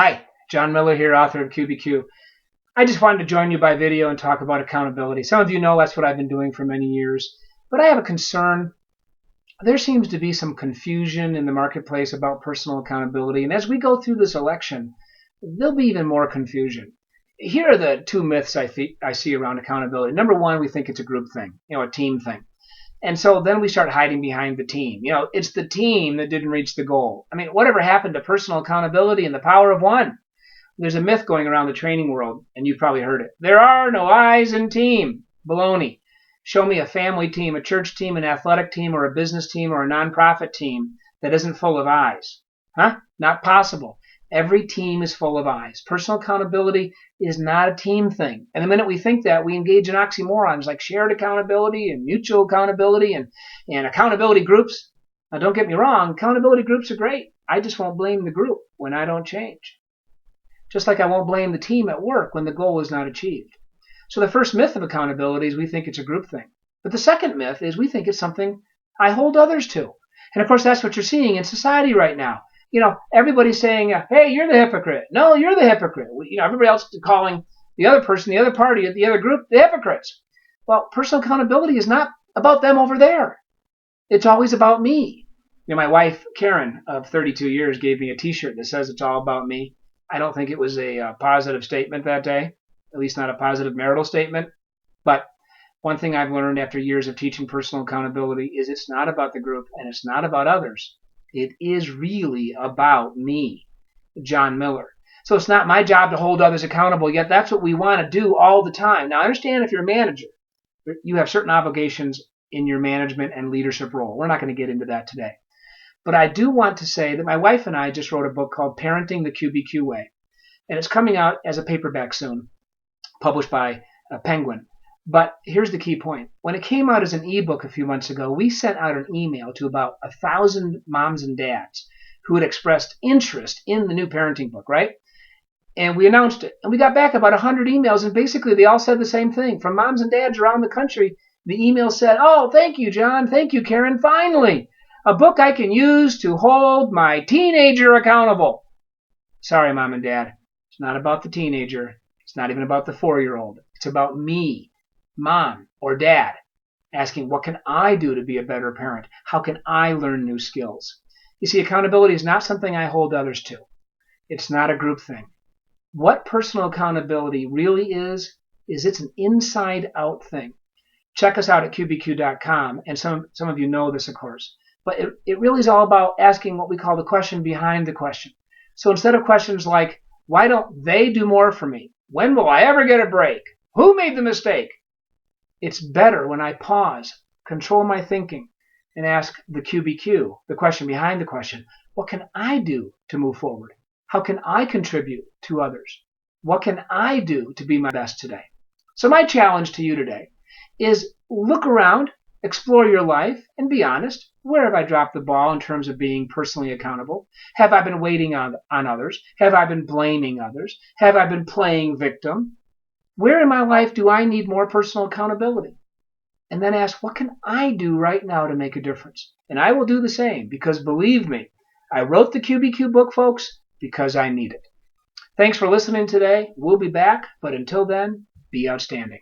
Hi, John Miller here, author of QBQ. I just wanted to join you by video and talk about accountability. Some of you know that's what I've been doing for many years, but I have a concern. There seems to be some confusion in the marketplace about personal accountability, and as we go through this election, there'll be even more confusion. Here are the two myths I see around accountability. Number one, we think it's a group thing, a team thing. And so then we start hiding behind the team. It's the team that didn't reach the goal. I mean, whatever happened to personal accountability and the power of one? There's a myth going around the training world, and you've probably heard it. There are no I's in team. Baloney. Show me a family team, a church team, an athletic team, or a business team, or a nonprofit team that isn't full of I's. Not possible. Every team is full of I's. Personal accountability is not a team thing. And the minute we think that, we engage in oxymorons like shared accountability and mutual accountability and accountability groups. Now, don't get me wrong, accountability groups are great. I just won't blame the group when I don't change. Just like I won't blame the team at work when the goal is not achieved. So the first myth of accountability is we think it's a group thing. But the second myth is we think it's something I hold others to. And of course, that's what you're seeing in society right now. Everybody's saying, hey, you're the hypocrite. No, you're the hypocrite. Everybody else is calling the other person, the other party, the other group, the hypocrites. Well, personal accountability is not about them over there. It's always about me. My wife, Karen, of 32 years, gave me a T-shirt that says it's all about me. I don't think it was a positive statement that day, at least not a positive marital statement. But one thing I've learned after years of teaching personal accountability is it's not about the group and it's not about others. It is really about me, John Miller. So it's not my job to hold others accountable, yet that's what we want to do all the time. Now, I understand if you're a manager, you have certain obligations in your management and leadership role. We're not going to get into that today. But I do want to say that my wife and I just wrote a book called Parenting the QBQ Way. And it's coming out as a paperback soon, published by Penguin. But here's the key point. When it came out as an ebook a few months ago, we sent out an email to about 1,000 moms and dads who had expressed interest in the new parenting book, right? And we announced it. And we got back about 100 emails, and basically they all said the same thing. From moms and dads around the country, the email said, oh, thank you, John. Thank you, Karen. Finally, a book I can use to hold my teenager accountable. Sorry, mom and dad. It's not about the teenager. It's not even about the 4-year-old. It's about me, mom or dad, asking, what can I do to be a better parent? How can I learn new skills? You see, accountability is not something I hold others to. It's not a group thing. What personal accountability really is it's an inside-out thing. Check us out at qbq.com, and some of you know this, of course. But it really is all about asking what we call the question behind the question. So instead of questions like, why don't they do more for me? When will I ever get a break? Who made the mistake? It's better when I pause, control my thinking, and ask the QBQ, the question behind the question, what can I do to move forward? How can I contribute to others? What can I do to be my best today? So my challenge to you today is look around, explore your life, and be honest. Where have I dropped the ball in terms of being personally accountable? Have I been waiting on others? Have I been blaming others? Have I been playing victim? Where in my life do I need more personal accountability? And then ask, what can I do right now to make a difference? And I will do the same, because believe me, I wrote the QBQ book, folks, because I need it. Thanks for listening today. We'll be back, but until then, be outstanding.